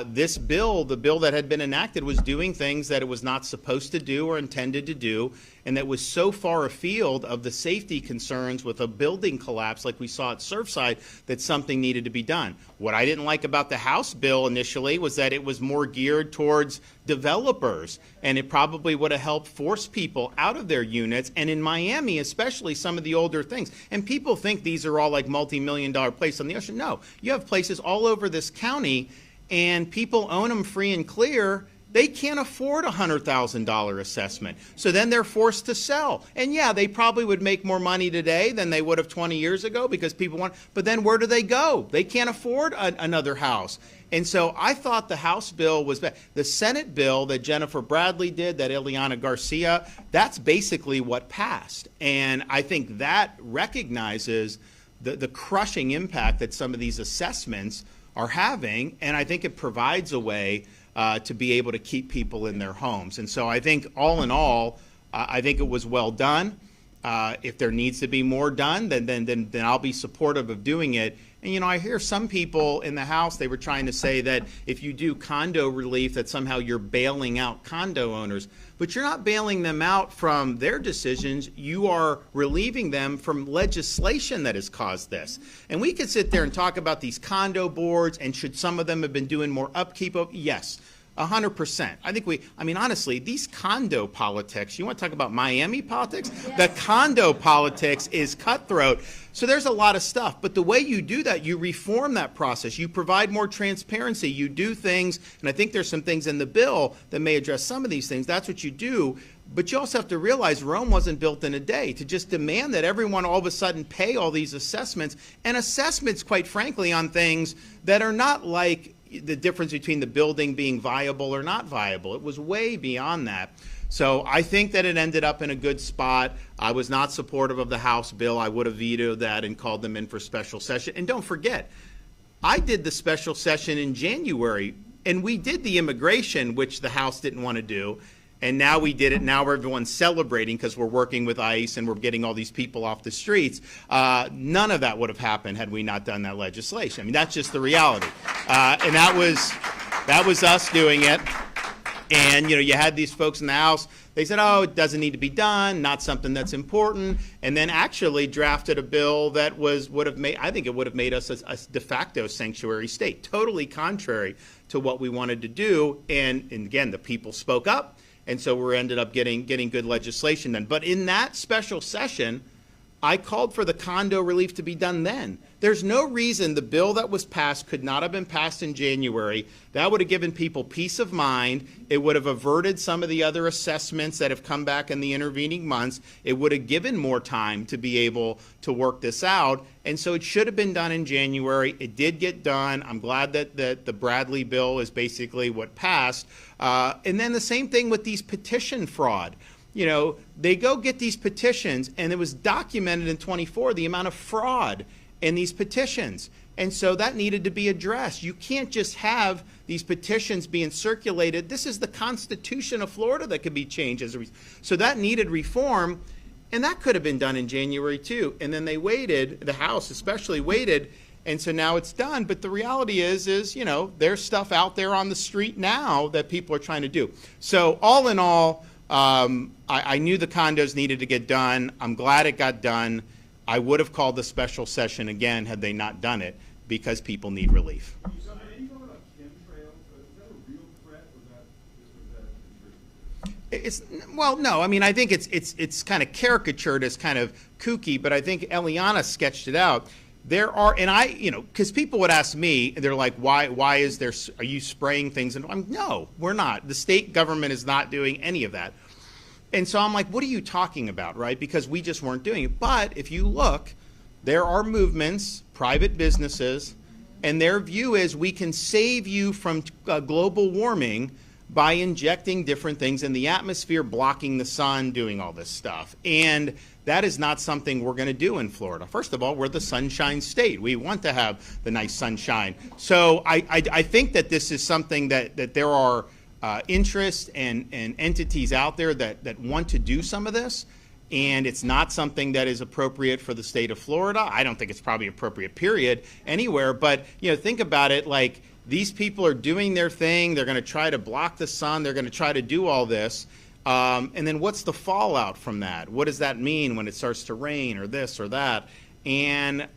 This bill, the bill that had been enacted, was doing things that it was not supposed to do or intended to do, and that was so far afield of the safety concerns with a building collapse like we saw at Surfside that something needed to be done. What I didn't like about the House bill initially was that it was more geared towards developers, and it probably would have helped force people out of their units, and in Miami especially some of the older things. And people think these are all like multi-million-dollar places on the ocean. No, you have places all over this county, and people own them free and clear. They can't afford a $100,000 assessment. So then they're forced to sell. And yeah, they probably would make more money today than they would have 20 years ago because people want, but then where do they go? They can't afford another house. And so I thought the House bill was bad. The Senate bill that Jennifer Bradley did, that Ileana Garcia, that's basically what passed. And I think that recognizes the crushing impact that some of these assessments are having, and I think it provides a way to be able to keep people in their homes. And so I think all in all, I think it was well done. If there needs to be more done, then I'll be supportive of doing it. And, you know, I hear some people in the House, they were trying to say that if you do condo relief, that somehow you're bailing out condo owners. But you're not bailing them out from their decisions. You are relieving them from legislation that has caused this. And we could sit there and talk about these condo boards, and should some of them have been doing more upkeep of? Yes. 100%. I mean, honestly, these condo politics, you want to talk about Miami politics? Yes. The condo politics is cutthroat. So there's a lot of stuff. But the way you do that, you reform that process. You provide more transparency. You do things, and I think there's some things in the bill that may address some of these things. That's what you do. But you also have to realize Rome wasn't built in a day. To just demand that everyone all of a sudden pay all these assessments, and assessments, quite frankly, on things that are not like the difference between the building being viable or not viable. It was way beyond that. So I think that it ended up in a good spot. I was not supportive of the House bill. I would have vetoed that and called them in for special session. And don't forget, I did the special session in January, and we did the immigration, which the House didn't want to do. And now we did it. Now everyone's celebrating because we're working with ICE and we're getting all these people off the streets. None of that would have happened had we not done that legislation. I mean, that's just the reality. And that was us doing it. And, you know, you had these folks in the House. They said, oh, it doesn't need to be done, not something that's important. And then actually drafted a bill that would have made us a de facto sanctuary state, totally contrary to what we wanted to do. And again, the people spoke up. And so we ended up getting good legislation then. But in that special session, I called for the condo relief to be done then. There's no reason the bill that was passed could not have been passed in January. That would have given people peace of mind. It would have averted some of the other assessments that have come back in the intervening months. It would have given more time to be able to work this out. And so it should have been done in January. It did get done. I'm glad that the Bradley bill is basically what passed. And then the same thing with these petition fraud. You know, they go get these petitions, and it was documented in 24 the amount of fraud in these petitions. And so that needed to be addressed. You can't just have these petitions being circulated. This is the Constitution of Florida that could be changed as a result. So that needed reform, and that could have been done in January too. And then they waited, the House especially waited, and so now it's done. But the reality is, you know, there's stuff out there on the street now that people are trying to do. So all in all, I knew the condos needed to get done. I'm glad it got done. I would have called the special session again had they not done it, because people need relief. Are you talking about chemtrails? Is that a real threat, or is that Well, no. I mean, I think it's kind of caricatured as kind of kooky, but I think Eliana sketched it out. There are, and I, you know, because people would ask me, they're like, why is there, are you spraying things? And I'm, no, we're not. The state government is not doing any of that. And so I'm like, what are you talking about, right? Because we just weren't doing it. But if you look, there are movements, private businesses, And their view is we can save you from global warming by injecting different things in the atmosphere, blocking the sun, doing all this stuff. And that is not something we're going to do in Florida. First of all, we're the sunshine state. We want to have the nice sunshine. So I think that this is something that there are interests and entities out there that want to do some of this. And it's not something that is appropriate for the state of Florida. I don't think it's probably appropriate, period, anywhere. But, you know, think about it, like, these people are doing their thing. They're going to try to block the sun. They're going to try to do all this. And then what's the fallout from that? What does that mean when it starts to rain or this or that? And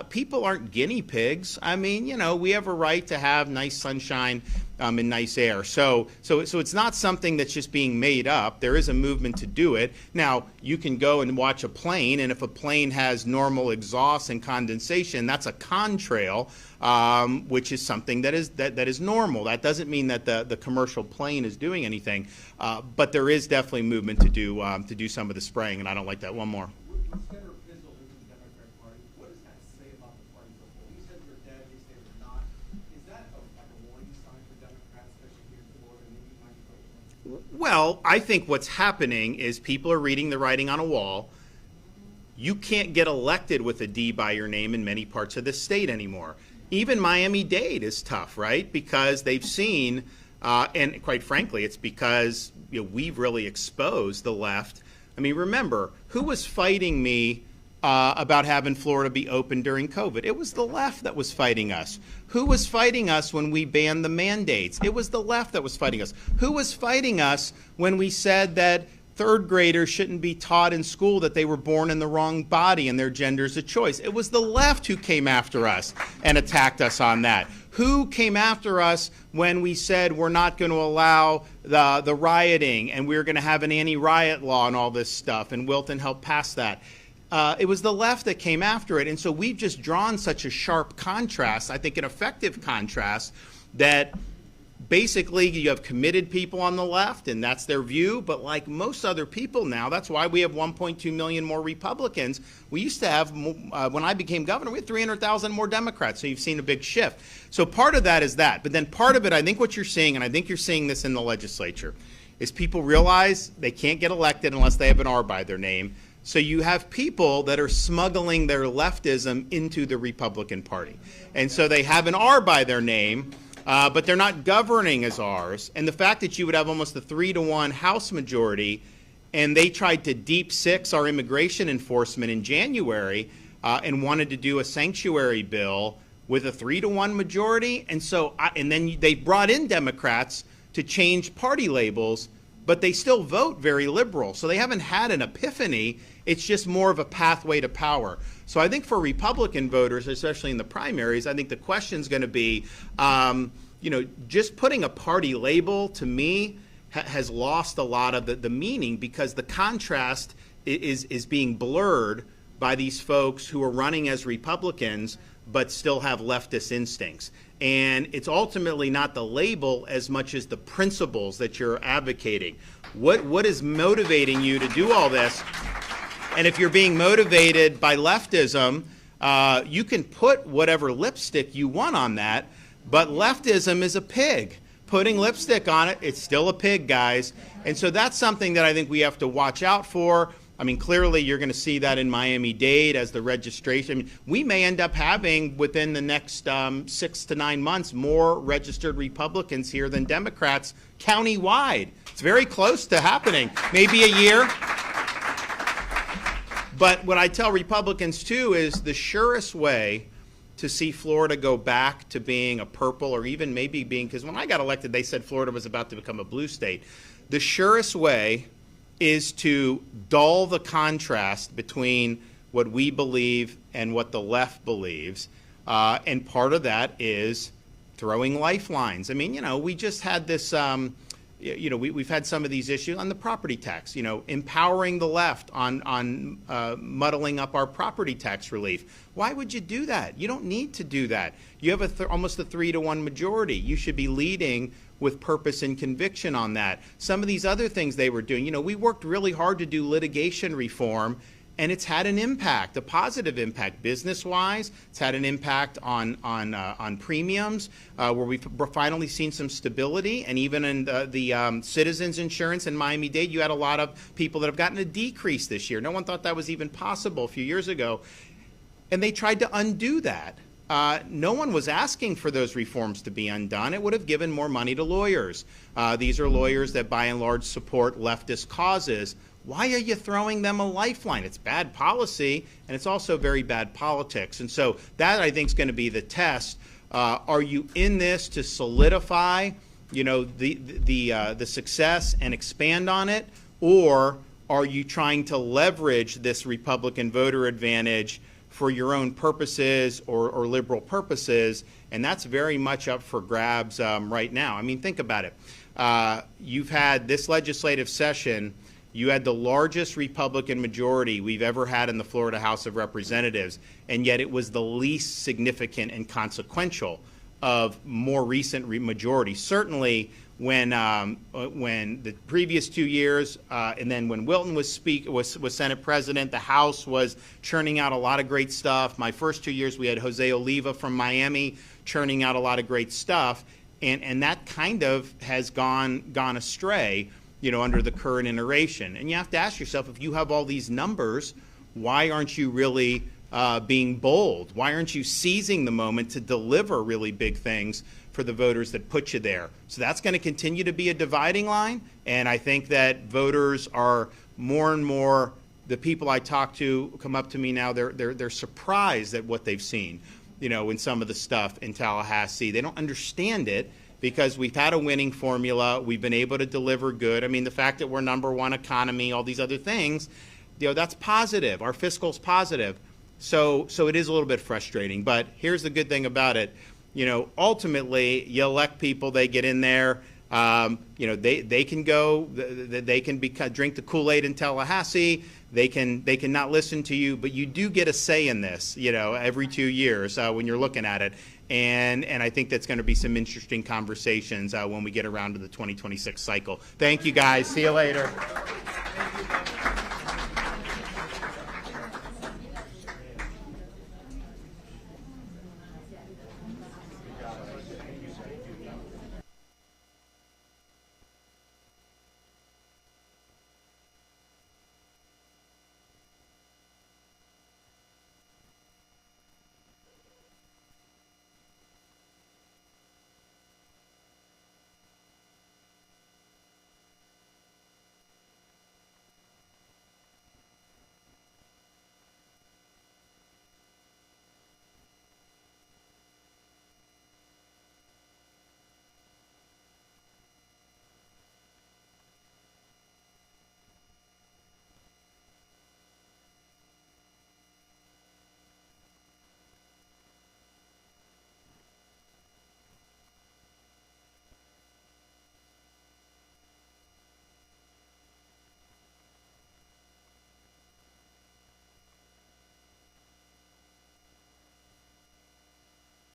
people aren't guinea pigs. I mean, you know, we have a right to have nice sunshine and nice air. So it's not something that's just being made up. There is a movement to do it. Now, you can go and watch a plane, and if a plane has normal exhaust and condensation, that's a contrail, which is something that is normal. That doesn't mean that the commercial plane is doing anything, but there is definitely movement to do some of the spraying, and I don't like that. One more. Well, I think what's happening is people are reading the writing on a wall. You can't get elected with a D by your name in many parts of the state anymore. Even Miami-Dade is tough, right? Because they've seen, and quite frankly, it's because, you know, we've really exposed the left. I mean, remember, who was fighting me about having Florida be open during COVID? It was the left that was fighting us. Who was fighting us when we banned the mandates? It was the left that was fighting us. Who was fighting us when we said that third graders shouldn't be taught in school that they were born in the wrong body and their gender's a choice? It was the left who came after us and attacked us on that. Who came after us when we said we're not going to allow the rioting and we're going to have an anti-riot law and all this stuff, and Wilton helped pass that? It was the left that came after it. And so we've just drawn such a sharp contrast, I think an effective contrast, that basically you have committed people on the left, and that's their view. But like most other people now, that's why we have 1.2 million more Republicans. We used to have, when I became governor, we had 300,000 more Democrats. So you've seen a big shift. So part of that is that. But then part of it, I think what you're seeing, and I think you're seeing this in the legislature, is people realize they can't get elected unless they have an R by their name. So you have people that are smuggling their leftism into the Republican Party. And so they have an R by their name, but they're not governing as Rs. And the fact that you would have almost a 3-to-1 House majority, and they tried to deep six our immigration enforcement in January and wanted to do a sanctuary bill with a 3-to-1 majority. And so, and then they brought in Democrats to change party labels, but they still vote very liberal. So they haven't had an epiphany. It's just more of a pathway to power. So I think for Republican voters, especially in the primaries, I think the question's going to be, you know, just putting a party label, to me, has lost a lot of the meaning, because the contrast is being blurred by these folks who are running as Republicans but still have leftist instincts. And it's ultimately not the label as much as the principles that you're advocating. What is motivating you to do all this? And if you're being motivated by leftism, you can put whatever lipstick you want on that, but leftism is a pig. Putting lipstick on it, it's still a pig, guys. And so that's something that I think we have to watch out for. I mean, clearly you're going to see that in Miami-Dade as the registration. I mean, we may end up having, within the next 6 to 9 months, more registered Republicans here than Democrats county-wide. It's very close to happening. Maybe a year. But what I tell Republicans, too, is the surest way to see Florida go back to being a purple, or even maybe being, because when I got elected, they said Florida was about to become a blue state. The surest way is to dull the contrast between what we believe and what the left believes. And part of that is throwing lifelines. I mean, you know, we just had this, you know, we've had some of these issues on the property tax, you know, empowering the left on muddling up our property tax relief. Why would you do that? You don't need to do that. You have almost a 3-to-1 majority. You should be leading with purpose and conviction on that. Some of these other things they were doing, you know, we worked really hard to do litigation reform, and it's had an impact, a positive impact, business-wise. It's had an impact on premiums, where we've finally seen some stability. And even in the Citizens Insurance in Miami-Dade, you had a lot of people that have gotten a decrease this year. No one thought that was even possible a few years ago. And they tried to undo that. No one was asking for those reforms to be undone. It would have given more money to lawyers. These are lawyers that by and large support leftist causes. Why are you throwing them a lifeline? It's bad policy, and it's also very bad politics. And so that, I think, is going to be the test. Are you in this to solidify, the success and expand on it, or are you trying to leverage this Republican voter advantage for your own purposes or liberal purposes? And that's very much up for grabs right now. I mean, think about it. You've had this legislative session, you had the largest Republican majority we've ever had in the Florida House of Representatives, and yet it was the least significant and consequential of more recent majorities. Certainly when the previous 2 years, and then when Wilton was Senate President, the House was churning out a lot of great stuff. My first 2 years, we had Jose Oliva from Miami churning out a lot of great stuff, and that kind of has gone astray, under the current iteration. And you have to ask yourself, if you have all these numbers, why aren't you really being bold? Why aren't you seizing the moment to deliver really big things for the voters that put you there? So that's going to continue to be a dividing line, and I think that voters are more and more, the people I talk to come up to me now, they're surprised at what they've seen, in some of the stuff in Tallahassee. They don't understand it because we've had a winning formula. We've been able to deliver good. I mean, the fact that we're #1 economy, all these other things, that's positive. Our fiscal's positive. So it is a little bit frustrating, but here's the good thing about it. Ultimately, you elect people, they get in there, they can go, they can drink the Kool-Aid in Tallahassee, they can not listen to you, but you do get a say in this, every 2 years when you're looking at it. And I think that's going to be some interesting conversations when we get around to the 2026 cycle. Thank you, guys. See you later.